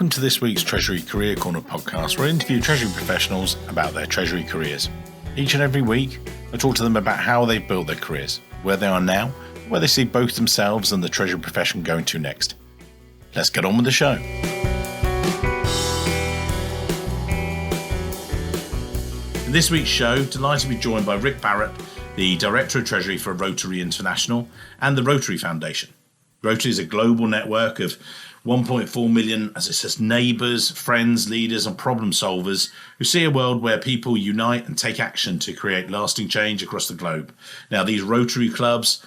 Welcome to this week's Treasury Career Corner podcast, where I interview Treasury professionals about their Treasury careers. Each and every week, I talk to them about how they've built their careers, where they are now, where they see both themselves and the Treasury profession going to next. Let's get on with the show. In this week's show, delighted to be joined by Rick Barrett, the Director of Treasury for Rotary International and the Rotary Foundation. Rotary is a global network of 1.4 million, as it says, neighbours, friends, leaders and problem solvers who see a world where people unite and take action to create lasting change across the globe. Now, these Rotary clubs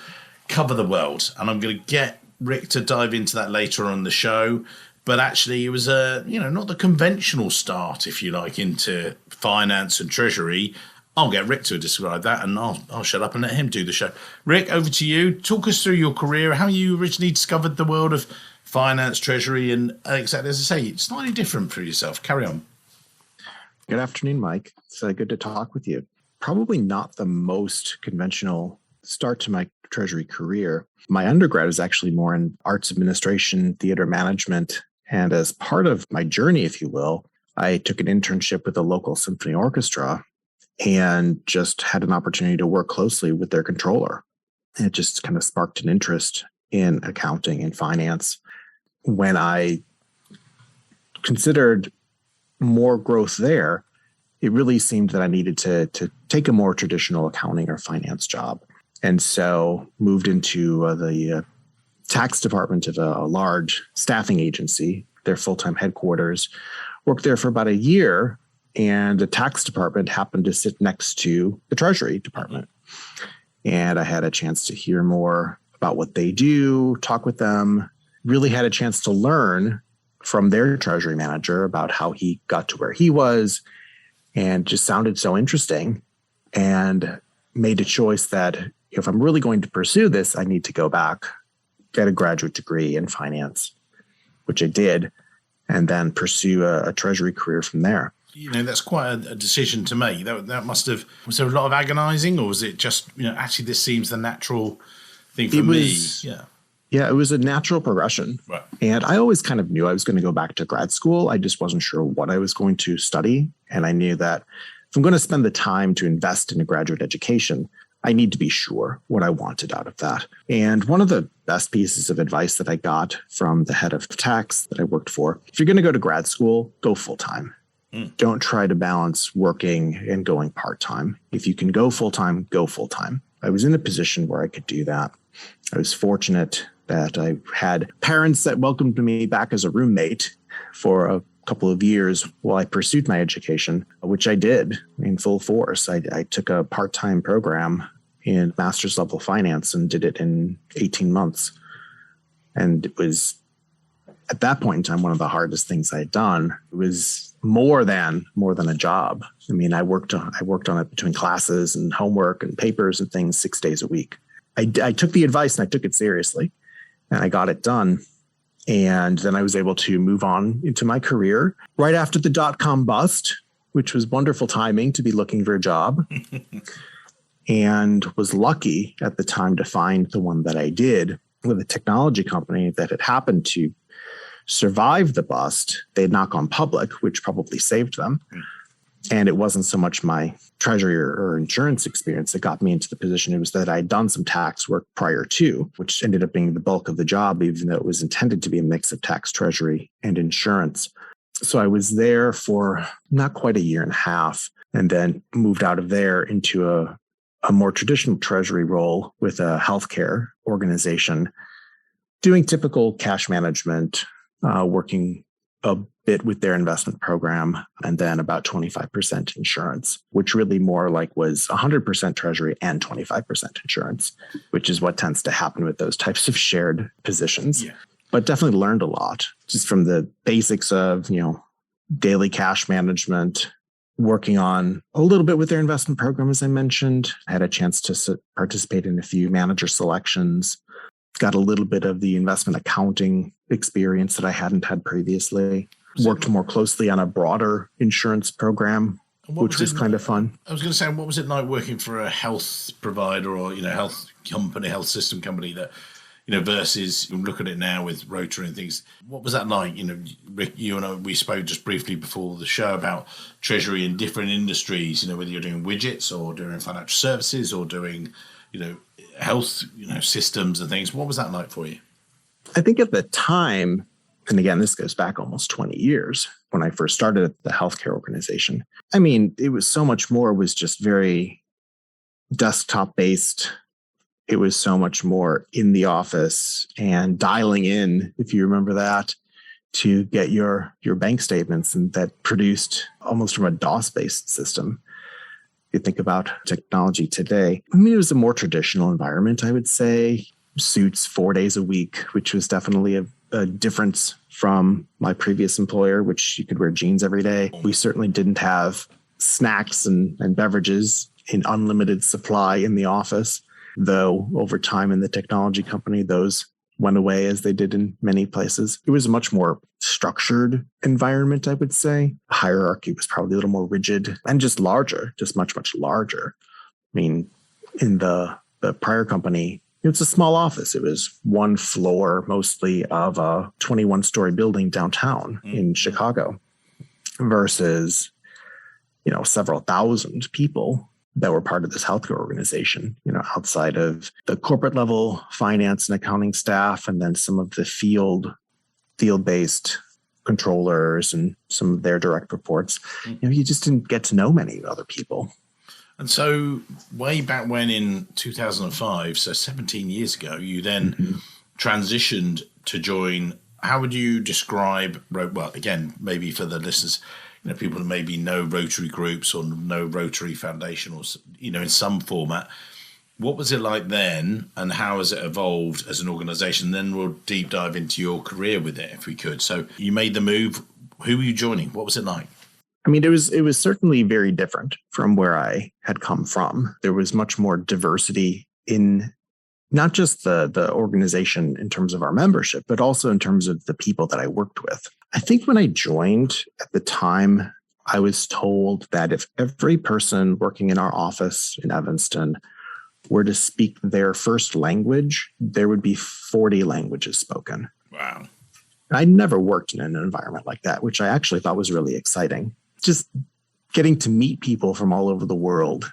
cover the world, and I'm going to get Rick to dive into that later on in the show. But actually, it was not the conventional start, if you like, into finance and treasury. I'll get Rick to describe that, and I'll shut up and let him do the show. Rick, over to you. Talk us through your career, how you originally discovered the world of finance, treasury, and exactly as I say, it's slightly different for yourself. Carry on. Good afternoon, Mike. It's good to talk with you. Probably not the most conventional start to my treasury career. My undergrad is actually more in arts administration, theater management, and as part of my journey, if you will, I took an internship with a local symphony orchestra and just had an opportunity to work closely with their controller. And it just kind of sparked an interest in accounting and finance. When I considered more growth there, it really seemed that I needed to take a more traditional accounting or finance job. And so moved into the tax department of a large staffing agency, their full-time headquarters, worked there for about a year. And the tax department happened to sit next to the Treasury department. And I had a chance to hear more about what they do, talk with them, really had a chance to learn from their treasury manager about how he got to where he was, and just sounded so interesting, and made a choice that if I'm really going to pursue this, I need to go back, get a graduate degree in finance, which I did, and then pursue a treasury career from there. That's quite a decision to make. That must have, was there a lot of agonizing, or was it just, actually this seems the natural thing for me? Yeah, it was a natural progression. Right. And I always kind of knew I was going to go back to grad school. I just wasn't sure what I was going to study. And I knew that if I'm going to spend the time to invest in a graduate education, I need to be sure what I wanted out of that. And one of the best pieces of advice that I got from the head of tax that I worked for, if you're going to go to grad school, go full time. Don't try to balance working and going part-time. If you can go full-time, go full-time. I was in a position where I could do that. I was fortunate that I had parents that welcomed me back as a roommate for a couple of years while I pursued my education, which I did in full force. I took a part-time program in master's level finance and did it in 18 months. And it was, at that point in time, one of the hardest things I had done. It was more than a job. I mean, I worked on it between classes and homework and papers and things 6 days a week. I took the advice and I took it seriously, and I got it done. And then I was able to move on into my career right after the dot-com bust, which was wonderful timing to be looking for a job, and was lucky at the time to find the one that I did with a technology company that had happened to survive the bust. They had not gone public, which probably saved them. And it wasn't so much my treasury or insurance experience that got me into the position. It was that I had done some tax work prior to, which ended up being the bulk of the job, even though it was intended to be a mix of tax, treasury, and insurance. So I was there for not quite a year and a half, and then moved out of there into a more traditional treasury role with a healthcare organization, doing typical cash management, working a bit with their investment program, and then about 25% insurance, which really more like was 100% treasury and 25% insurance, which is what tends to happen with those types of shared positions. Yeah. But definitely learned a lot just from the basics of, daily cash management, working on a little bit with their investment program, as I mentioned. I had a chance to participate in a few manager selections, got a little bit of the investment accounting experience that I hadn't had previously. Worked more closely on a broader insurance program, which was kind of fun. I was going to say, what was it like working for a health provider or, health company, health system company that, versus look at it now with Rotary and things. What was that like? Rick, you and I, we spoke just briefly before the show about Treasury in different industries, whether you're doing widgets or doing financial services or doing, health, systems and things. What was that like for you? I think at the time, and again, this goes back almost 20 years when I first started at the healthcare organization. I mean, it was so much more, was just very desktop based. It was so much more in the office and dialing in, if you remember that, to get your bank statements, and that produced almost from a DOS-based system. If you think about technology today, I mean, it was a more traditional environment, I would say. Suits 4 days a week, which was definitely a difference from my previous employer, which you could wear jeans every day. We certainly didn't have snacks and beverages in unlimited supply in the office, though over time in the technology company, those went away as they did in many places. It was a much more structured environment, I would say. Hierarchy was probably a little more rigid and just larger, just much, much larger. I mean, in the prior company, it's a small office. It was one floor mostly of a 21-story building downtown in Chicago versus, several thousand people that were part of this healthcare organization, outside of the corporate level finance and accounting staff, and then some of the field-based controllers and some of their direct reports. You just didn't get to know many other people. And so way back when in 2005, so 17 years ago, you then transitioned to join. How would you describe, well, again, maybe for the listeners, people who maybe know Rotary groups or know Rotary Foundation or, in some format. What was it like then, and how has it evolved as an organization? Then we'll deep dive into your career with it, if we could. So you made the move. Who were you joining? What was it like? I mean, it was certainly very different from where I had come from. There was much more diversity in not just the organization in terms of our membership, but also in terms of the people that I worked with. I think when I joined at the time, I was told that if every person working in our office in Evanston were to speak their first language, there would be 40 languages spoken. Wow. I never worked in an environment like that, which I actually thought was really exciting. Just getting to meet people from all over the world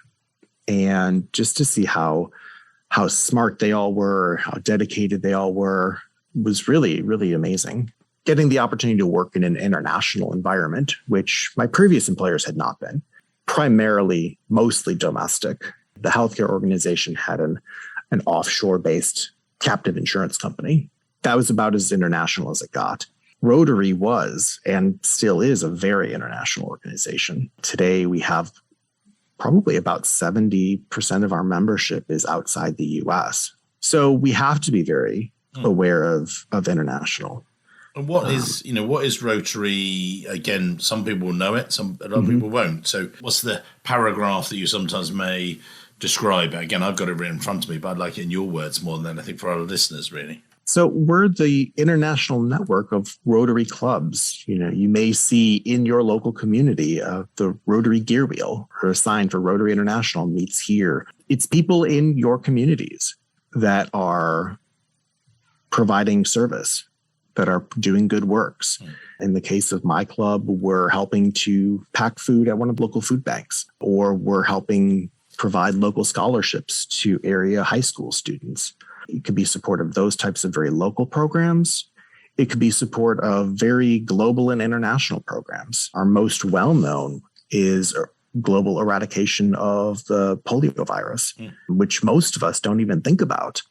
and just to see how smart they all were, how dedicated they all were, was really, really amazing. Getting the opportunity to work in an international environment, which my previous employers had not been, primarily, mostly domestic. The healthcare organization had an offshore-based captive insurance company. That was about as international as it got. Rotary was, and still is, a very international organization. Today, we have probably about 70% of our membership is outside the U.S. So we have to be very aware of international. And what is Rotary? Again, some people know it, a lot of people won't. So what's the paragraph that you sometimes may describe? Again, I've got it written in front of me, but I'd like it in your words more than anything for our listeners, really. So we're the international network of Rotary clubs. You may see in your local community the Rotary Gear Wheel or a sign for Rotary International meets here. It's people in your communities that are providing service, that are doing good works. In the case of my club, we're helping to pack food at one of the local food banks, or we're helping provide local scholarships to area high school students. It could be support of those types of very local programs. It could be support of very global and international programs. Our most well-known is global eradication of the polio virus, which most of us don't even think about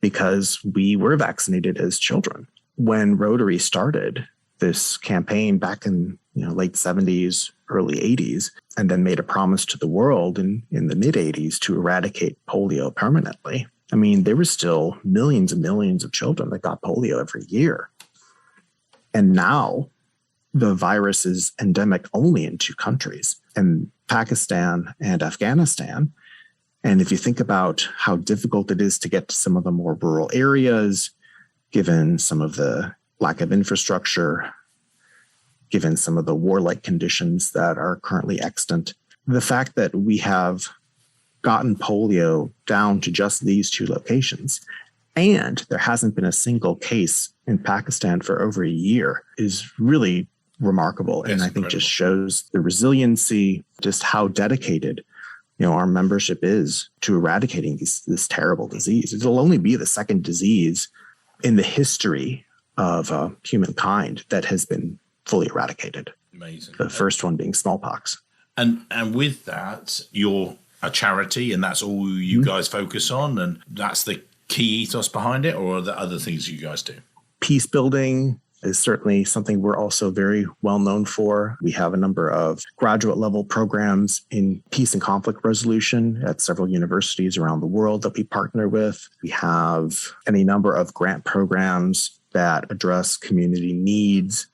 because we were vaccinated as children. When Rotary started this campaign back in late 70s, early 80s, and then made a promise to the world in the mid 80s to eradicate polio permanently, I mean, there were still millions and millions of children that got polio every year. And now the virus is endemic only in 2 countries, in Pakistan and Afghanistan. And if you think about how difficult it is to get to some of the more rural areas, given some of the lack of infrastructure, given some of the warlike conditions that are currently extant, the fact that we have gotten polio down to just these 2 locations And there hasn't been a single case in Pakistan for over a year is really remarkable. It's and I think incredible. just shows the resiliency, just how dedicated our membership is to eradicating this terrible disease. It'll only be the second disease in the history of humankind that has been fully eradicated. Amazing. The first one being smallpox. And with that, you're a charity and that's all you guys focus on, and that's the key ethos behind it, or are there other things you guys do? Peace building is certainly something we're also very well known for. We have a number of graduate level programs in peace and conflict resolution at several universities around the world that we partner with. We have any number of grant programs that address community needs.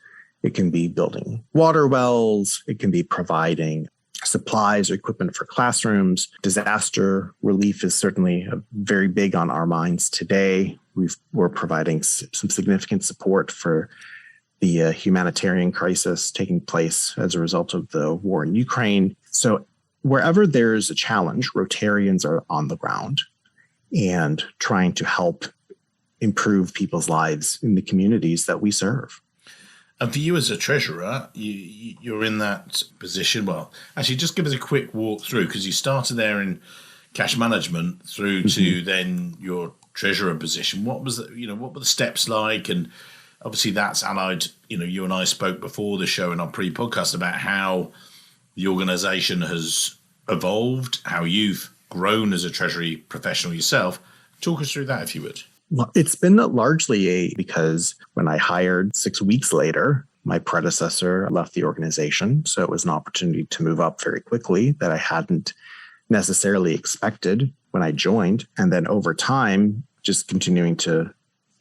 It can be building water wells. It can be providing supplies or equipment for classrooms. Disaster relief is certainly very big on our minds today. We're providing some significant support for the humanitarian crisis taking place as a result of the war in Ukraine. So wherever there's a challenge, Rotarians are on the ground and trying to help improve people's lives in the communities that we serve. And for you as a treasurer, you're in that position. Well, actually, just give us a quick walk through, because you started there in cash management through to then your treasurer position. What was what were the steps like? And obviously, that's allied. You and I spoke before the show in our pre-podcast about how the organisation has evolved, how you've grown as a treasury professional yourself. Talk us through that, if you would. Well, it's been largely because when I hired 6 weeks later, my predecessor left the organization. So it was an opportunity to move up very quickly that I hadn't necessarily expected when I joined. And then over time, just continuing to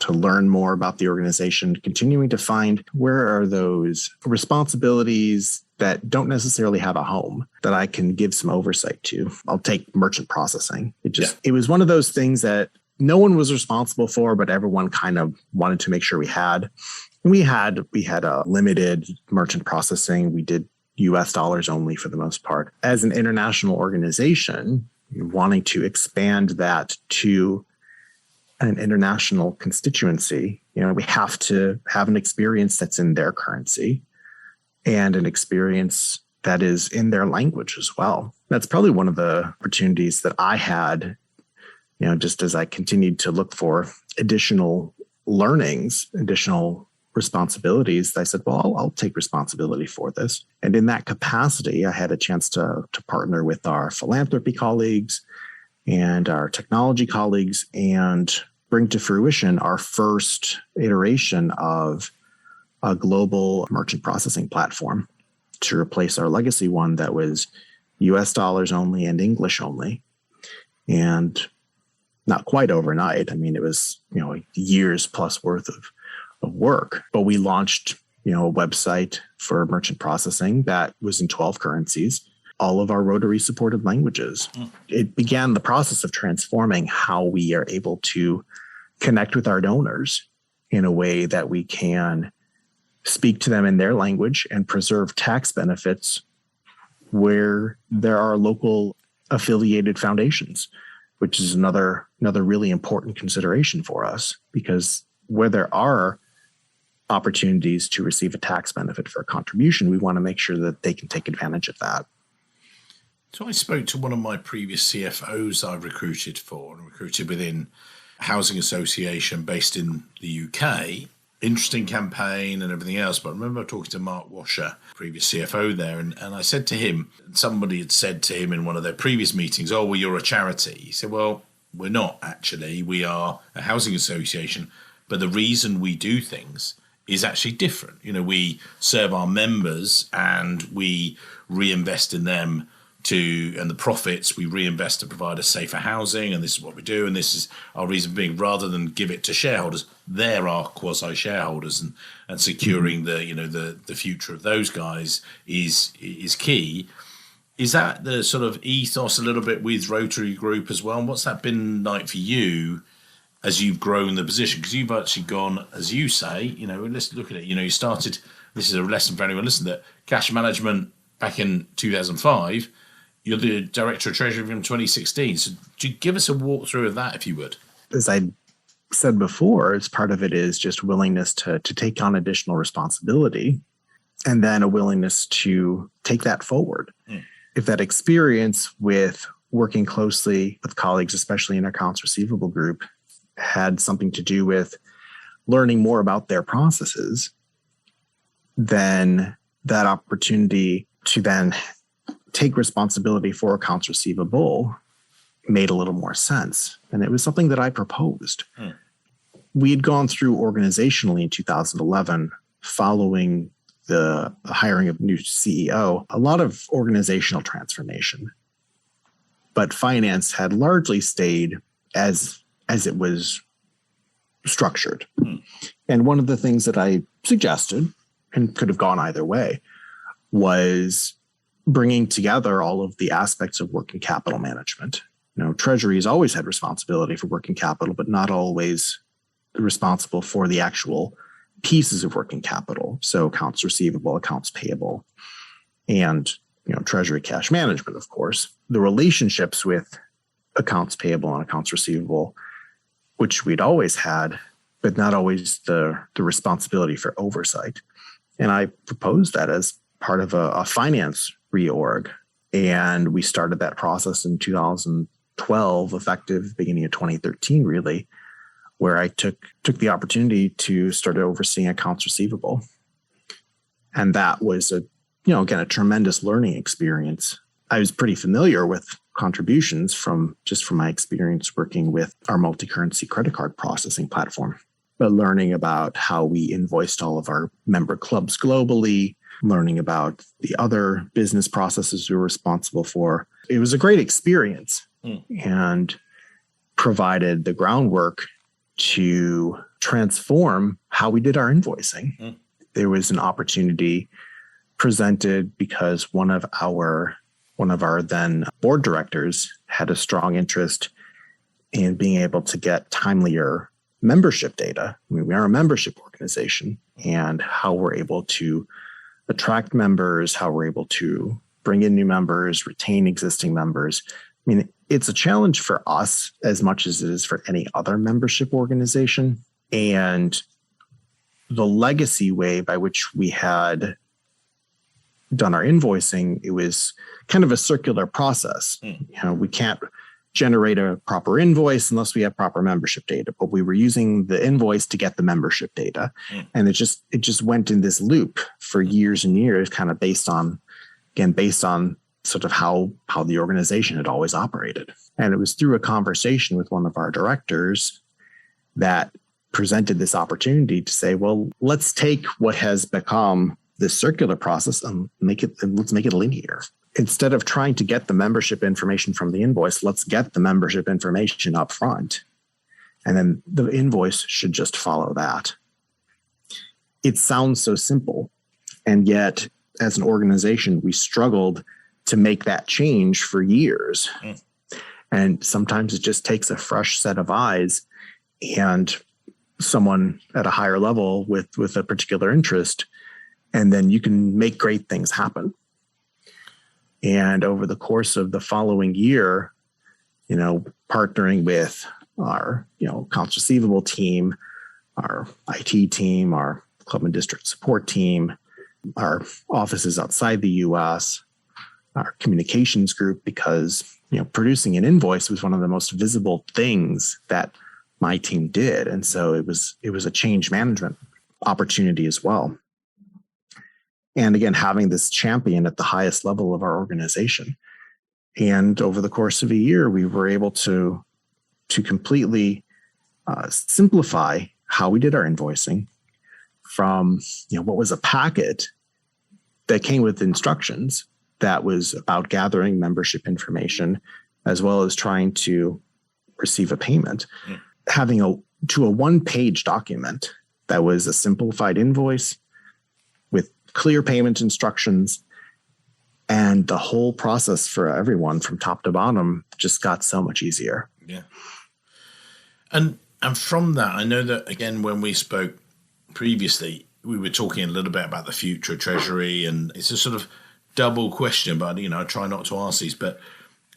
learn more about the organization, continuing to find where are those responsibilities that don't necessarily have a home that I can give some oversight to. I'll take merchant processing. It was one of those things that no one was responsible for, but everyone kind of wanted to make sure we had. And we had a limited merchant processing. We did US dollars only for the most part. As an international organization, wanting to expand that to an international constituency, we have to have an experience that's in their currency and an experience that is in their language as well. That's probably one of the opportunities that I had, just as I continued to look for additional learnings, additional responsibilities. I said, well, I'll take responsibility for this. And in that capacity, I had a chance to partner with our philanthropy colleagues and our technology colleagues and bring to fruition our first iteration of a global merchant processing platform to replace our legacy one that was US dollars only and English only. And not quite overnight. I mean, it was, years plus worth of work. But we launched, a website for merchant processing that was in 12 currencies, all of our Rotary supported languages. It began the process of transforming how we are able to connect with our donors in a way that we can speak to them in their language and preserve tax benefits where there are local affiliated foundations, which is another really important consideration for us, because where there are opportunities to receive a tax benefit for a contribution, we want to make sure that they can take advantage of that. So I spoke to one of my previous CFOs I recruited within a housing association based in the UK. Interesting campaign and everything else. But I remember talking to Mark Washer, previous CFO there, and I said to him, somebody had said to him in one of their previous meetings, oh, well, you're a charity. He said, well, we're not actually. We are a housing association. But the reason we do things is actually different. We serve our members and we reinvest in them and the profits we reinvest to provide us safer housing, and this is what we do, and this is our reason being, rather than give it to shareholders. They're our quasi shareholders, and securing the future of those guys is key. Is that the sort of ethos a little bit with Rotary Group as well? And what's that been like for you as you've grown the position? Because you've actually gone, as you say, let's look at it. You started, this is a lesson for anyone listening, that cash management back in 2005. You're the Director of Treasury from 2016. So do you give us a walkthrough of that, if you would? As I said before, as part of it is just willingness to take on additional responsibility, and then a willingness to take that forward. If that experience with working closely with colleagues, especially in our accounts receivable group, had something to do with learning more about their processes, then that opportunity to then take responsibility for accounts receivable made a little more sense. And it was something that I proposed. We had gone through organizationally in 2011, following the hiring of a new CEO, a lot of organizational transformation. But finance had largely stayed as it was structured. And one of the things that I suggested, and could have gone either way, was bringing together all of the aspects of working capital management. Treasury has always had responsibility for working capital, but not always responsible for the actual pieces of working capital. So accounts receivable, accounts payable, and treasury cash management, of course. The relationships with accounts payable and accounts receivable, which we'd always had, but not always the responsibility for oversight. And I proposed that as part of a finance reorg. And we started that process in 2012, effective beginning of 2013, really, where I took the opportunity to start overseeing accounts receivable. And that was again, a tremendous learning experience. I was pretty familiar with contributions from my experience working with our multi-currency credit card processing platform, but learning about how we invoiced all of our member clubs globally, learning about the other business processes we were responsible for. It was a great experience and provided the groundwork to transform how we did our invoicing. There was an opportunity presented because one of our then board directors had a strong interest in being able to get timelier membership data. I mean, we are a membership organization, and how we're able to attract members, how we're able to bring in new members, retain existing members. I mean, it's a challenge for us as much as it is for any other membership organization. And the legacy way by which we had done our invoicing, it was kind of a circular process. We can't generate a proper invoice unless we have proper membership data, but we were using the invoice to get the membership data. And it just went in this loop for years and years, kind of based on sort of how the organization had always operated. And it was through a conversation with one of our directors that presented this opportunity to say, well, let's take what has become this circular process and let's make it linear. Instead of trying to get the membership information from the invoice, let's get the membership information up front. And then the invoice should just follow that. It sounds so simple. And yet, as an organization, we struggled to make that change for years. And sometimes it just takes a fresh set of eyes and someone at a higher level with a particular interest, and then you can make great things happen. And over the course of the following year, partnering with our, accounts receivable team, our IT team, our club and district support team, our offices outside the US, our communications group, because, producing an invoice was one of the most visible things that my team did. And so it was a change management opportunity as well. And again, having this champion at the highest level of our organization. And over the course of a year, we were able to completely simplify how we did our invoicing from what was a packet that came with instructions that was about gathering membership information, as well as trying to receive a payment, having a one-page document that was a simplified invoice with clear payment instructions, and the whole process for everyone from top to bottom just got so much easier. Yeah. And from that, I know that, again, when we spoke previously, we were talking a little bit about the future of Treasury, and it's a sort of double question, but, I try not to ask these, but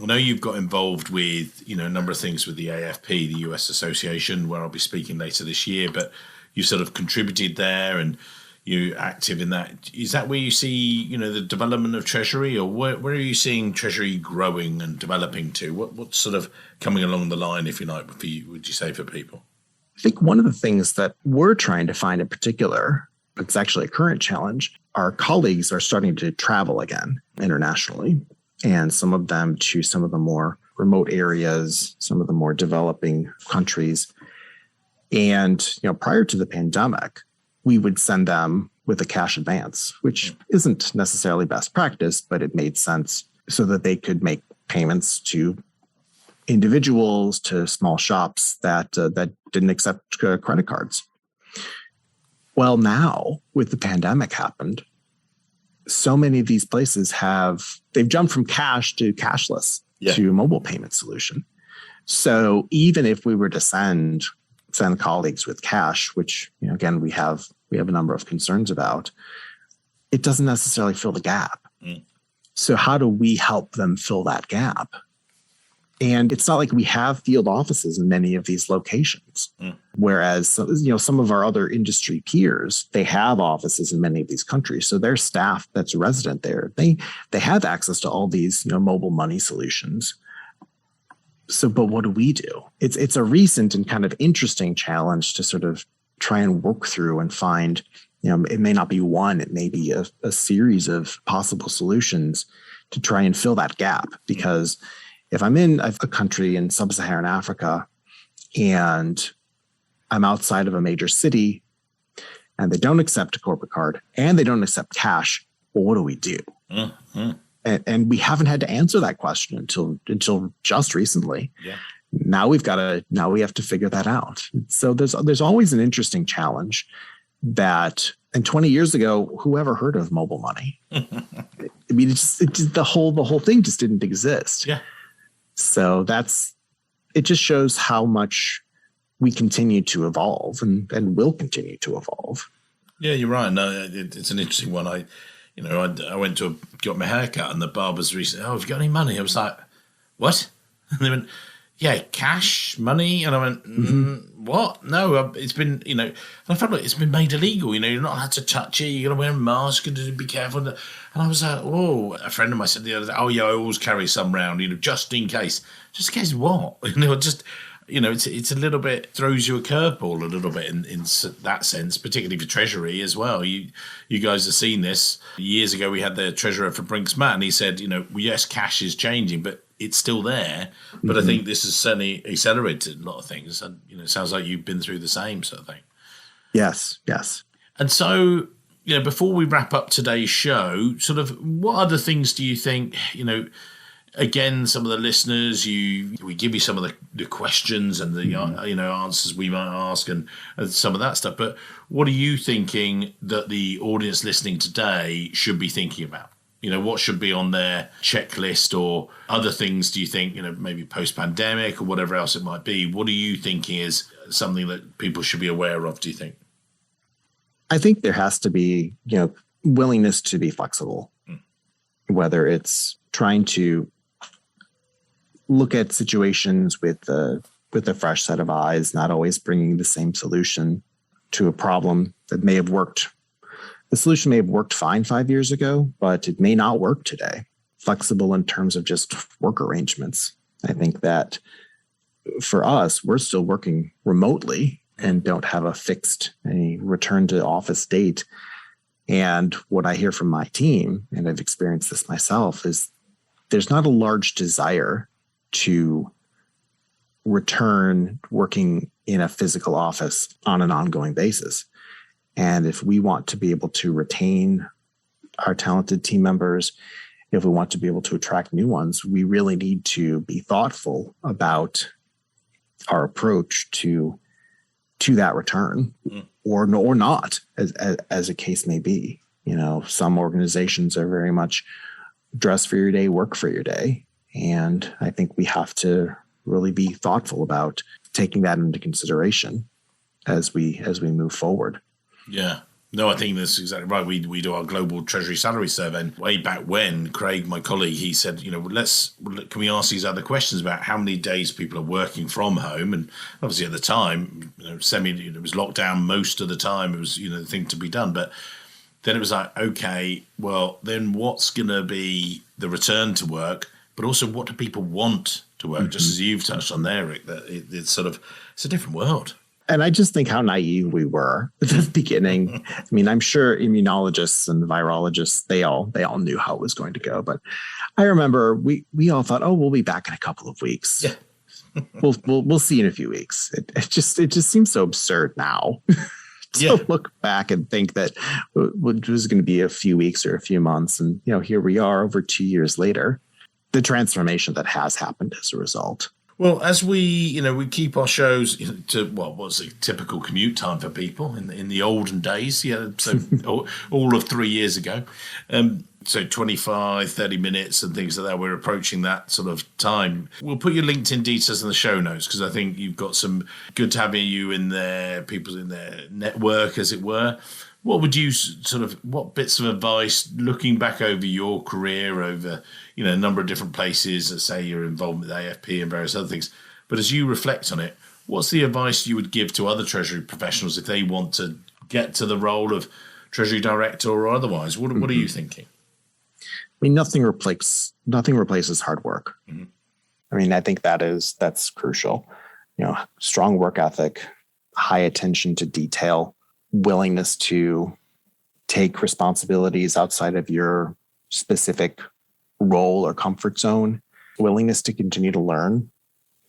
I know you've got involved with, a number of things with the AFP, the US Association, where I'll be speaking later this year, but you sort of contributed there and you're active in that. Is that where you see, the development of Treasury, or where are you seeing Treasury growing and developing to? What's sort of coming along the line, if you like, for you, would you say, for people? I think one of the things that we're trying to find in particular, it's actually a current challenge, our colleagues are starting to travel again internationally, and some of them to some of the more remote areas, some of the more developing countries. And, prior to the pandemic, we would send them with a cash advance, which isn't necessarily best practice, but it made sense so that they could make payments to individuals, to small shops that didn't accept credit cards. Well, now with the pandemic happened, so many of these places they've jumped from cash to cashless to a mobile payment solution. So even if we were to send colleagues with cash, which, again, we have a number of concerns about, it doesn't necessarily fill the gap. So how do we help them fill that gap? And it's not like we have field offices in many of these locations, whereas, some of our other industry peers, they have offices in many of these countries. So their staff that's resident there, they have access to all these, mobile money solutions. So, but what do we do? It's a recent and kind of interesting challenge to sort of try and work through and find, it may not be one, it may be a series of possible solutions to try and fill that gap. Because if I'm in a country in sub-Saharan Africa and I'm outside of a major city and they don't accept a corporate card and they don't accept cash, well, what do we do? And we haven't had to answer that question until just recently. Yeah. Now we have to figure that out. So there's always an interesting challenge that, and 20 years ago, who ever heard of mobile money? I mean, the whole thing just didn't exist. Yeah. So it just shows how much we continue to evolve and will continue to evolve. Yeah, you're right. No, it's an interesting one. I went to got my hair cut and the barber's recently, have you got any money? I was like, what? And they went, yeah, cash, money. And I went, what? No, it's been, and I felt like it's been made illegal. You're not allowed to touch it. You got to wear a mask and be careful. And I was like, oh, a friend of mine said the other day, oh yeah, I always carry some round, just in case. Just in case what? It's a little bit, throws you a curveball a little bit in that sense, particularly for Treasury as well. You guys have seen this. Years ago, we had the treasurer for Brinks Matt, and he said, yes, cash is changing, but it's still there. But I think this has certainly accelerated a lot of things. And, it sounds like you've been through the same sort of thing. Yes. And so, before we wrap up today's show, sort of what other things do you think, again, some of the listeners, we give you some of the questions and the answers we might ask and some of that stuff. But what are you thinking that the audience listening today should be thinking about? What should be on their checklist, or other things do you think, maybe post-pandemic or whatever else it might be? What are you thinking is something that people should be aware of, do you think? I think there has to be, willingness to be flexible, whether it's trying to look at situations with a fresh set of eyes, not always bringing the same solution to a problem that may have worked. The solution may have worked fine 5 years ago, but it may not work today. Flexible in terms of just work arrangements. I think that for us, we're still working remotely and don't have a fixed return to office date. And what I hear from my team, and I've experienced this myself, is there's not a large desire to return working in a physical office on an ongoing basis. And if we want to be able to retain our talented team members, if we want to be able to attract new ones, we really need to be thoughtful about our approach to that return, or not, as a case may be. Some organizations are very much dress for your day, work for your day. And I think we have to really be thoughtful about taking that into consideration as we move forward. Yeah. No, I think that's exactly right. We do our global Treasury salary survey. And way back when, Craig, my colleague, he said, can we ask these other questions about how many days people are working from home? And obviously at the time, it was locked down most of the time. It was, the thing to be done. But then it was like, okay, well, then what's going to be the return to work? But also, what do people want to work? Just as you've touched on there, Rick, that it's a different world. And I just think how naive we were at the beginning. I mean, I'm sure immunologists and virologists, they all knew how it was going to go. But I remember we all thought, oh, we'll be back in a couple of weeks. Yeah. we'll see in a few weeks. It just seems so absurd now to look back and think that it was going to be a few weeks or a few months. And, here we are over 2 years later, the transformation that has happened as a result. Well, as we keep our shows to what's a typical commute time for people in the olden days, so all of 3 years ago, so 25, 30 minutes and things like that. We're approaching that sort of time. We'll put your LinkedIn details in the show notes because I think you've got some good to having you in there, people in their network, as it were. What would you what bits of advice, looking back over your career over, a number of different places, let's say you're involved with AFP and various other things, but as you reflect on it, what's the advice you would give to other Treasury professionals if they want to get to the role of Treasury Director or otherwise? What are you thinking? I mean, nothing replaces hard work. Mm-hmm. I mean, I think that's crucial. Strong work ethic, high attention to detail, willingness to take responsibilities outside of your specific role or comfort zone, willingness to continue to learn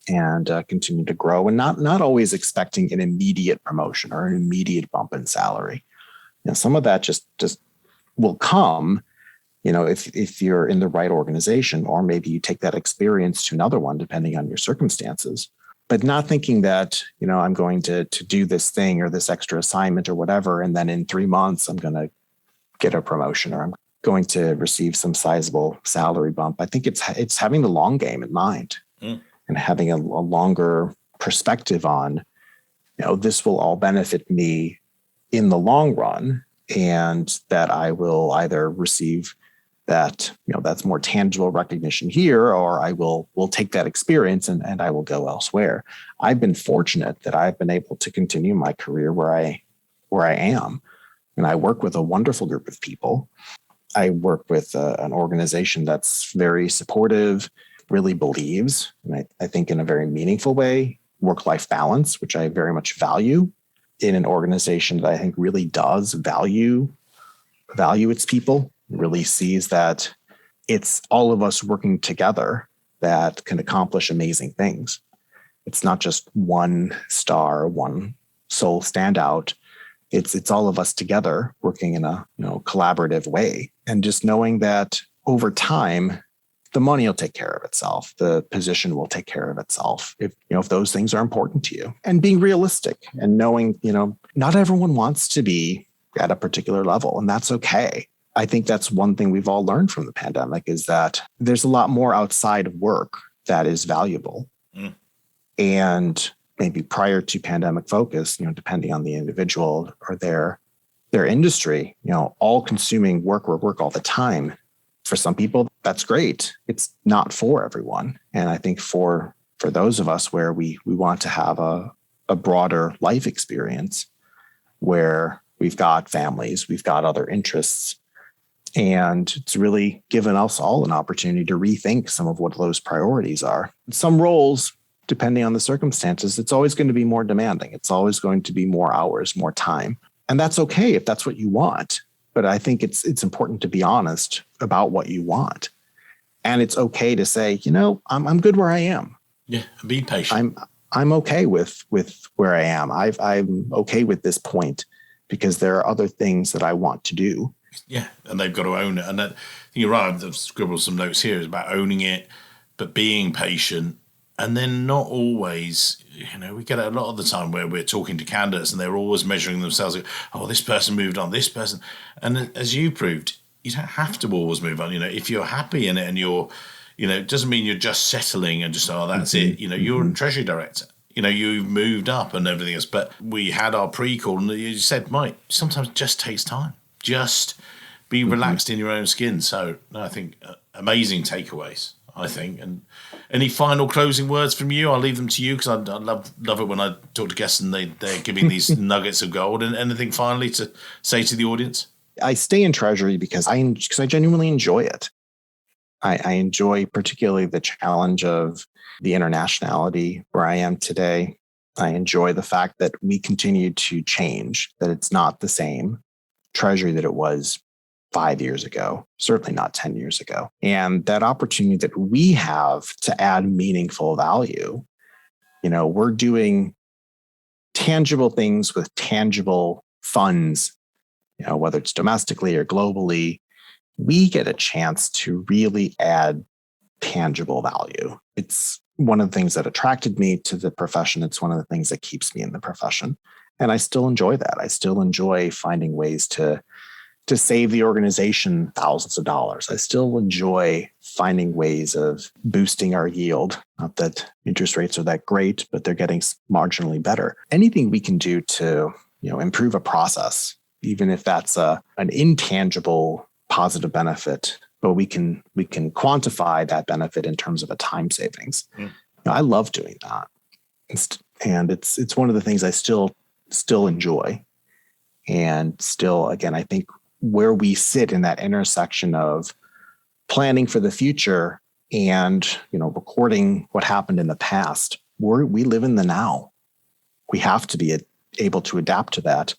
and continue to grow, and not always expecting an immediate promotion or an immediate bump in salary. Some of that just will come, if you're in the right organization, or maybe you take that experience to another one, depending on your circumstances. But not thinking that, I'm going to do this thing or this extra assignment or whatever, and then in 3 months, I'm going to get a promotion or I'm going to receive some sizable salary bump. I think it's having the long game in mind and having a longer perspective on, this will all benefit me in the long run, and that I will either receive that, that's more tangible recognition here, or I will take that experience and I will go elsewhere. I've been fortunate that I've been able to continue my career where I am. And I work with a wonderful group of people. I work with an organization that's very supportive, really believes, and I think in a very meaningful way, work-life balance, which I very much value, in an organization that I think really does value its people, really sees that it's all of us working together that can accomplish amazing things. It's not just one star, one sole standout. It's all of us together working in a collaborative way, and just knowing that over time, the money will take care of itself. The position will take care of itself if those things are important to you. And being realistic and knowing, not everyone wants to be at a particular level, and that's okay. I think that's one thing we've all learned from the pandemic, is that there's a lot more outside of work that is valuable. And maybe prior to pandemic focus, depending on the individual or their industry, all consuming work all the time. For some people, that's great. It's not for everyone. And I think for those of us where we want to have a broader life experience, where we've got families, we've got other interests, and it's really given us all an opportunity to rethink some of what those priorities are. Some roles, depending on the circumstances, it's always going to be more demanding. It's always going to be more hours, more time. And that's okay if that's what you want. But I think it's important to be honest about what you want. And it's okay to say, I'm good where I am. Yeah, be patient. I'm okay with where I am. I'm okay with this point because there are other things that I want to do. Yeah, and they've got to own it. And that, you're right, I've scribbled some notes here. It's about owning it, but being patient. And then not always, we get a lot of the time where we're talking to candidates and they're always measuring themselves. Like, oh, this person moved on, this person. And as you proved, you don't have to always move on. If you're happy in it and you're, it doesn't mean you're just settling and just, oh, that's it. You're a Treasury Director. you moved up and everything else. But we had our pre-call and you said, Mike, sometimes it just takes time. Just be relaxed in your own skin. So I think amazing takeaways, I think. And any final closing words from you? I'll leave them to you because I love it when I talk to guests and they're giving these nuggets of gold. And anything finally to say to the audience? I stay in Treasury because I genuinely enjoy it. I enjoy particularly the challenge of the internationality where I am today. I enjoy the fact that we continue to change, that it's not the same Treasury that it was 5 years ago, certainly not 10 years ago. And that opportunity that we have to add meaningful value, we're doing tangible things with tangible funds, whether it's domestically or globally, we get a chance to really add tangible value. It's one of the things that attracted me to the profession. It's one of the things that keeps me in the profession. And I still enjoy that. I still enjoy finding ways to save the organization thousands of dollars. I still enjoy finding ways of boosting our yield. Not that interest rates are that great, but they're getting marginally better. Anything we can do to, improve a process, even if that's an intangible positive benefit, but we can quantify that benefit in terms of a time savings. I love doing that. And it's one of the things I still enjoy. And still, again, I think where we sit in that intersection of planning for the future and, recording what happened in the past, we live in the now. We have to be able to adapt to that.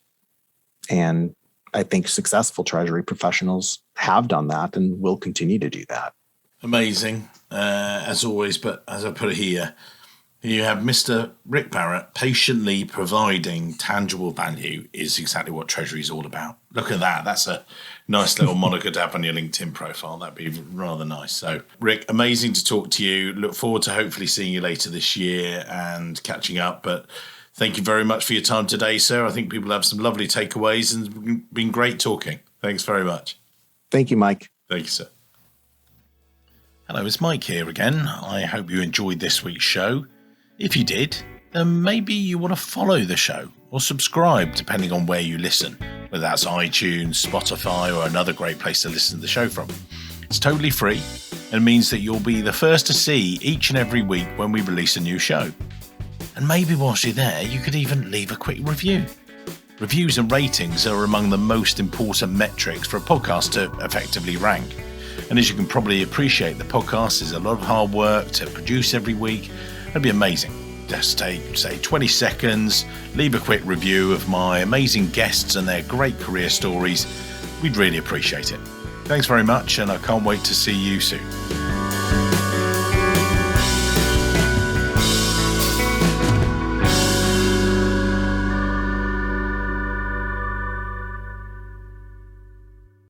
And I think successful Treasury professionals have done that and will continue to do that. Amazing, as always. But as I put it here, you have Mr. Rick Barrett patiently providing tangible value is exactly what Treasury is all about. Look at that. That's a nice little moniker to have on your LinkedIn profile. That'd be rather nice. So, Rick, amazing to talk to you. Look forward to hopefully seeing you later this year and catching up. But thank you very much for your time today, sir. I think people have some lovely takeaways and it's been great talking. Thanks very much. Thank you, Mike. Thank you, sir. Hello, it's Mike here again. I hope you enjoyed this week's show. If you did, then maybe you want to follow the show or subscribe depending on where you listen, whether that's iTunes, Spotify, or another great place to listen to the show from. It's totally free and means that you'll be the first to see each and every week when we release a new show. And maybe whilst you're there, you could even leave a quick review. Reviews and ratings are among the most important metrics for a podcast to effectively rank. And as you can probably appreciate, the podcast is a lot of hard work to produce every week. It'd be amazing. Just take, say, 20 seconds, leave a quick review of my amazing guests and their great career stories. We'd really appreciate it. Thanks very much, and I can't wait to see you soon.